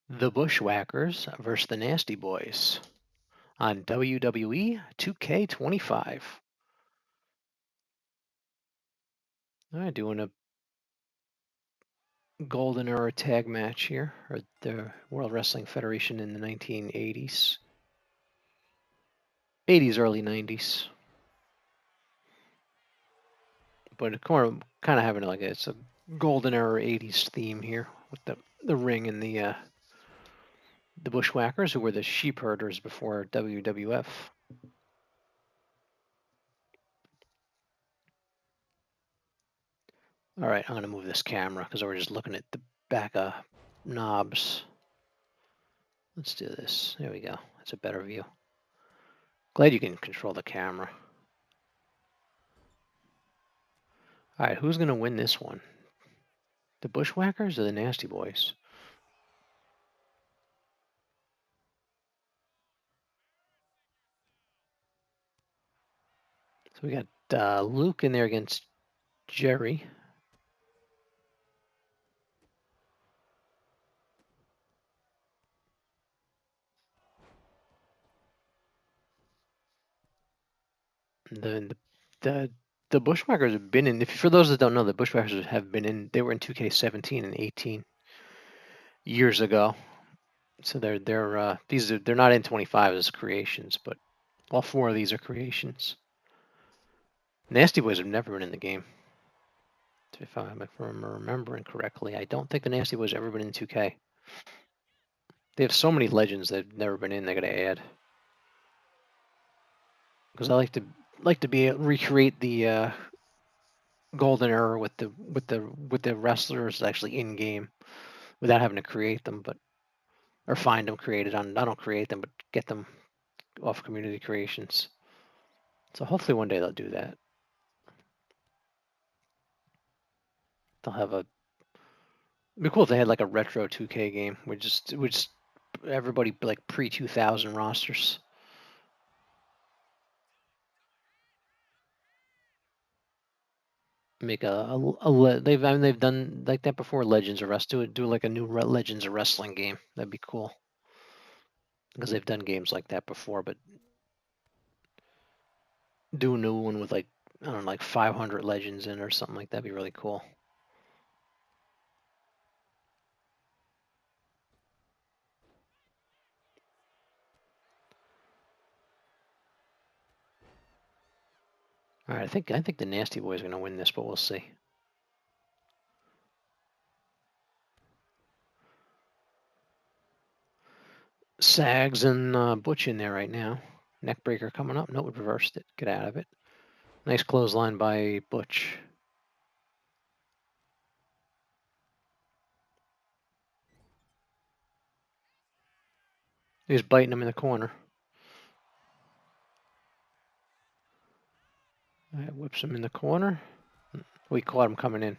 The Bushwackers versus the Nasty Boys on WWE 2K25. All right, doing a golden era tag match here, or the World Wrestling Federation in the 1980s. 80s, early 90s. But it's kind of having it's a golden era 80s theme here with the ring and the Bushwhackers, who were the sheep herders before WWF. All right, I'm going to move this camera because we're just looking at the back of knobs. Let's do this. There we go. That's a better view. Glad you can control the camera. All right, who's going to win this one? The Bushwhackers or the Nasty Boys? So we got Luke in there against Jerry. The the the Bushwhackers have been in. For those that don't know, the Bushwhackers have been in. They were in 2K17 and 18 years ago. So they're not in 25 as creations, but all four of these are creations. Nasty Boys have never been in the game. If I'm remembering correctly, I don't think the Nasty Boys have ever been in 2K. They have so many legends that have never been in. They got to add because I like to be able to recreate the golden era with the wrestlers actually in game without having to create them, or find them created on. I don't create them, but get them off community creations. So hopefully one day they'll do that. They'll have a. It'd be cool if they had like a retro 2K game where just everybody like pre 2000 rosters. Make they've done like that before. Legends of Wrestling. Do like a new Legends of Wrestling game. That'd be cool because they've done games like that before. But do a new one with like I don't know, like 500 legends in or something like that. That'd be really cool. All right, I think the Nasty Boys are gonna win this, but we'll see. Sags and Butch in there right now. Neckbreaker coming up. No, it reversed it. Get out of it. Nice clothesline by Butch. He's biting him in the corner. Right, whips him in the corner. We caught him coming in.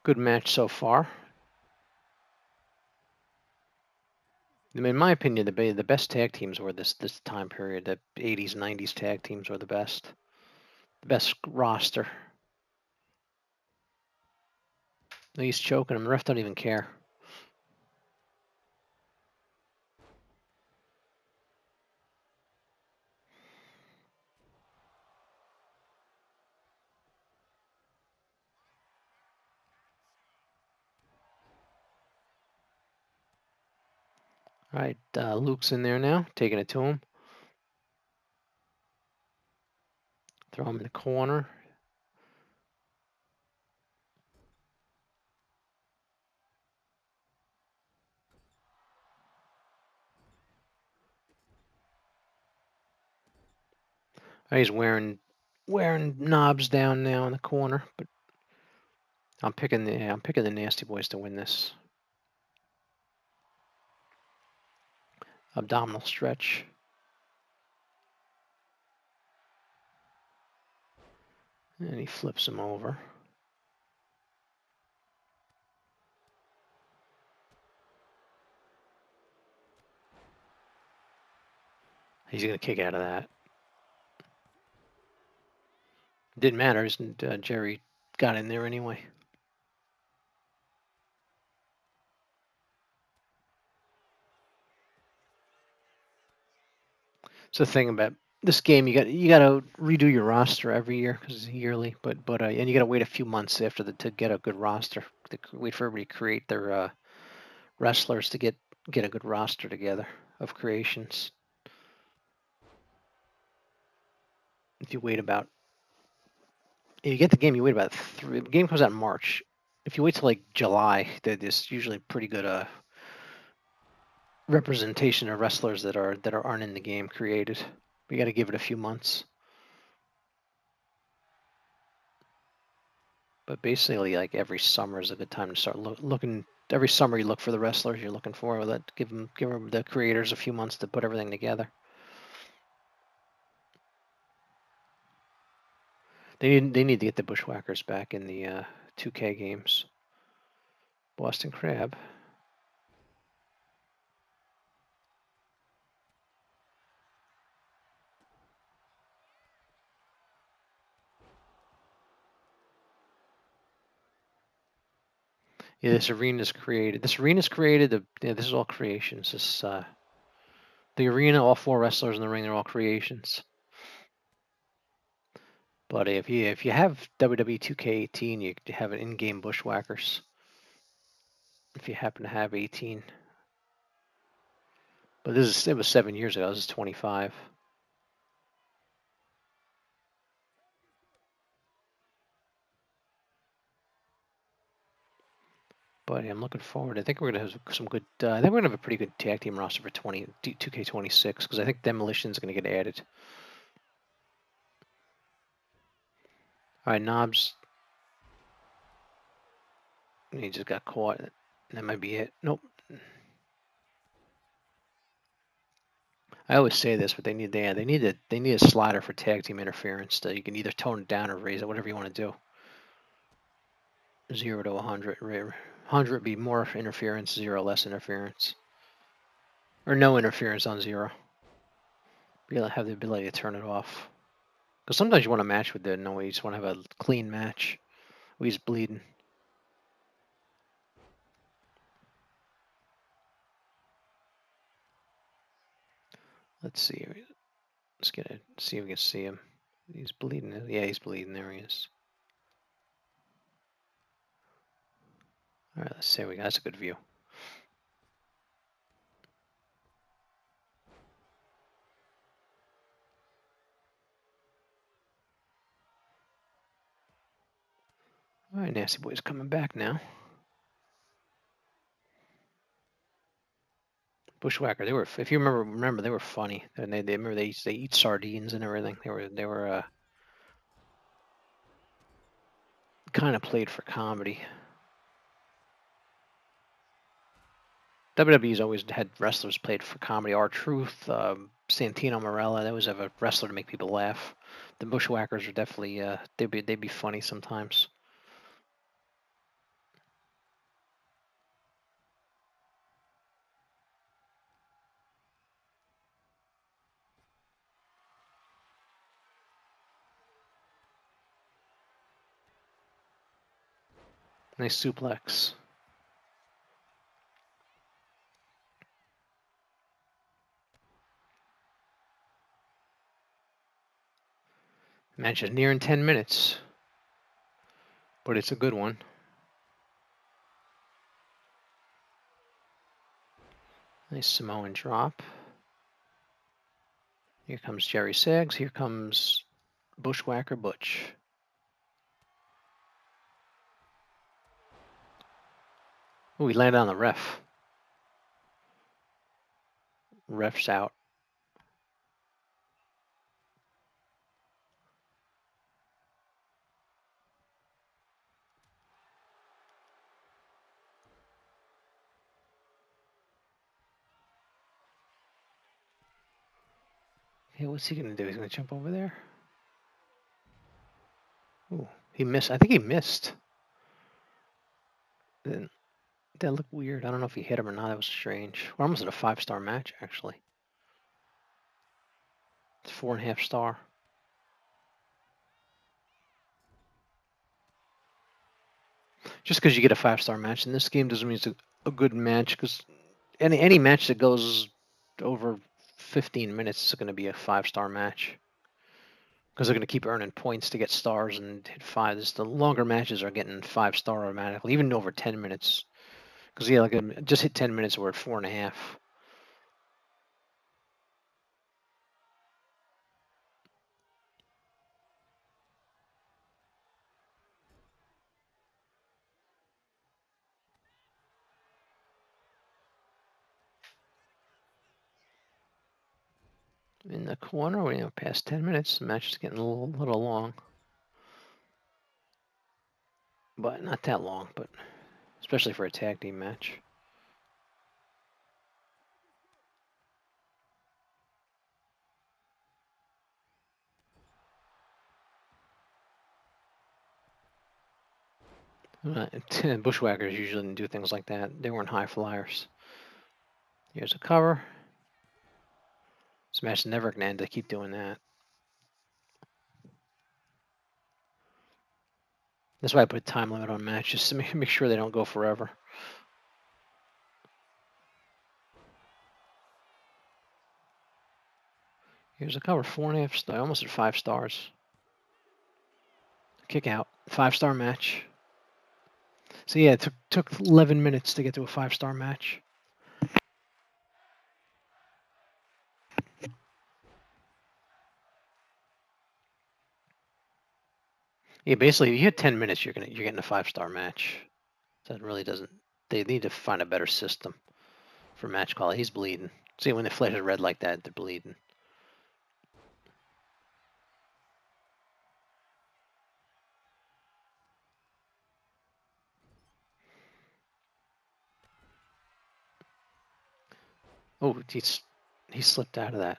Good match so far. In my opinion, the best tag teams were this time period. The 80s, 90s tag teams were the best. The best roster. He's choking him. The ref don't even care. All right, Luke's in there now, taking it to him. Throw him in the corner. He's wearing knobs down now in the corner, but I'm picking the Nasty Boys to win this. Abdominal stretch. And he flips him over. He's going to kick out of that. Didn't matter. Jerry got in there anyway. It's the thing about this game. You got to redo your roster every year because it's yearly. But and you got to wait a few months after to get a good roster. Wait for everybody to create their wrestlers to get a good roster together of creations. If you wait about, if you get the game, you wait about the game comes out in March. If you wait till like July, there's usually pretty good representation of wrestlers that aren't in the game created. We got to give it a few months. But basically, like every summer is a good time to start looking. Every summer, you look for the wrestlers you're looking for. Give them the creators a few months to put everything together. They need to get the Bushwhackers back in the 2K games. Boston Crab. Yeah, this arena's created. This is all creations. The arena, all 4 wrestlers in the ring, they're all creations. But if you have WWE 2K18, you have an in-game Bushwhackers. If you happen to have 18. But it was 7 years ago. This is 25. But yeah, I'm looking forward. I think we're gonna have some good. I think we're gonna have a pretty good tag team roster for 2K26 because I think Demolition's gonna get added. All right, Knobs. He just got caught. That might be it. Nope. I always say this, but they need a slider for tag team interference. So you can either tone it down or raise it, whatever you want to do. 0 to 100. 100 be more interference, 0 less interference, or no interference on 0. Be able to have the ability to turn it off. Because sometimes you want to match with the no, you just want to have a clean match. Oh, he's bleeding. Let's see. Let's see if we can see him. He's bleeding. Yeah, he's bleeding. There he is. All right, let's see. That's a good view. All right, Nasty Boy's coming back now. Bushwhacker. They were, if you remember, they were funny. And they remember they eat sardines and everything. They were kind of played for comedy. WWE's always had wrestlers played for comedy. R-Truth, Santino Marella. They always have a wrestler to make people laugh. The Bushwhackers are definitely they'd be funny sometimes. Nice suplex. Match is nearing 10 minutes, but it's a good one. Nice Samoan drop. Here comes Jerry Saggs. Here comes Bushwhacker Butch. Oh, he landed on the ref. Ref's out. Hey, what's he gonna do? He's gonna jump over there. Ooh, he missed. I think he missed. That looked weird. I don't know if he hit him or not. That was strange. We're almost at a 5-star match, actually. It's 4.5 star. Just because you get a 5-star match in this game doesn't mean it's a good match. Because any match that goes over 15 minutes is going to be a 5-star match. Because they're going to keep earning points to get stars and hit 5. The longer matches are getting 5-star automatically, even over 10 minutes. Because yeah, like just hit 10 minutes, we're at 4.5. In the corner, we're past 10 minutes. The match is getting a little long, but not that long. But especially for a tag team match. Bushwackers usually didn't do things like that. They weren't high flyers. Here's a cover. This match is never going to end. They keep doing that. That's why I put a time limit on matches, just to make sure they don't go forever. Here's a cover, 4.5 stars, almost at 5 stars. Kick out, 5-star match. So yeah, it took 11 minutes to get to a 5-star match. Yeah, basically, if you hit 10 minutes, you're getting a 5-star match. That really doesn't. They need to find a better system for match quality. He's bleeding. See, when the flash is red like that, they're bleeding. Oh, he slipped out of that.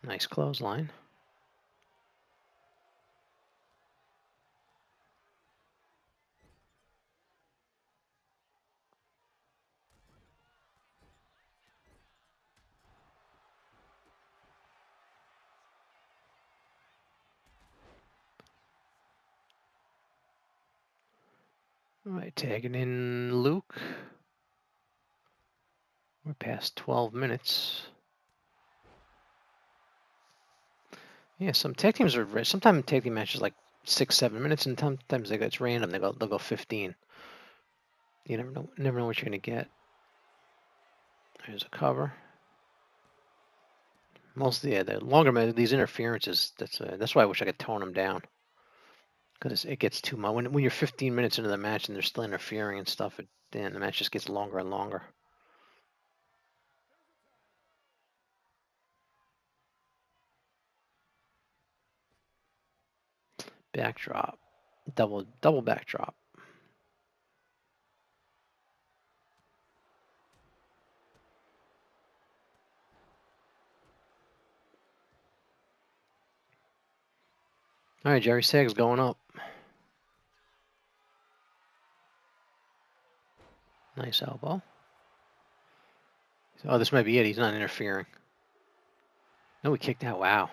Nice clothesline. All right, tagging in Luke. We're past 12 minutes. Yeah, some tag teams are. Sometimes tag team matches like 6-7 minutes, and sometimes it's random. They'll go 15. You never know what you're gonna get. There's a cover. Mostly, the longer these interferences. That's why I wish I could tone them down. Because it gets too much. When you're 15 minutes into the match and they're still interfering and stuff, then the match just gets longer and longer. Backdrop, double backdrop. All right, Jerry Sag's going up. Nice elbow. Oh, this might be it. He's not interfering. No, he kicked out. Wow.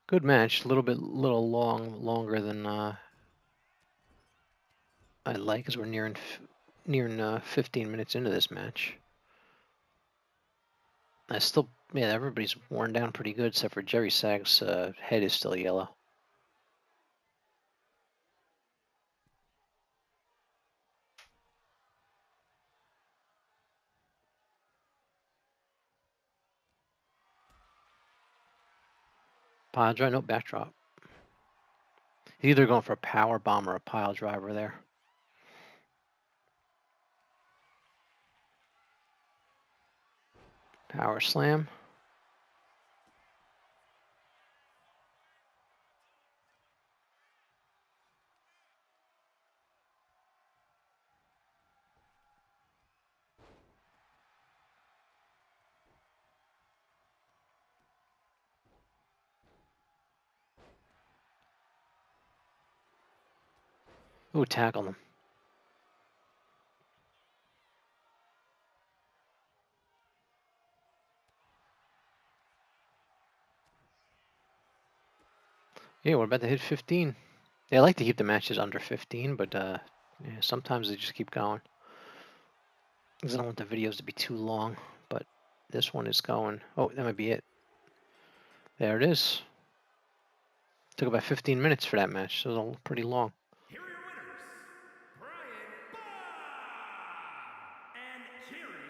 Good match. A little longer than I'd like, as we're nearing 15 minutes into this match. Yeah, everybody's worn down pretty good, except for Jerry Sag's head is still yellow. Pile drive, no backdrop. He's either going for a power bomb or a pile driver there. Power slam. Ooh, tackled him. Yeah, we're about to hit 15. They like to keep the matches under 15, but yeah, sometimes they just keep going. Because I don't want the videos to be too long, but this one is going. Oh, that might be it. There it is. Took about 15 minutes for that match, so it was pretty long. Here are your winners, Brian Ba and Kieran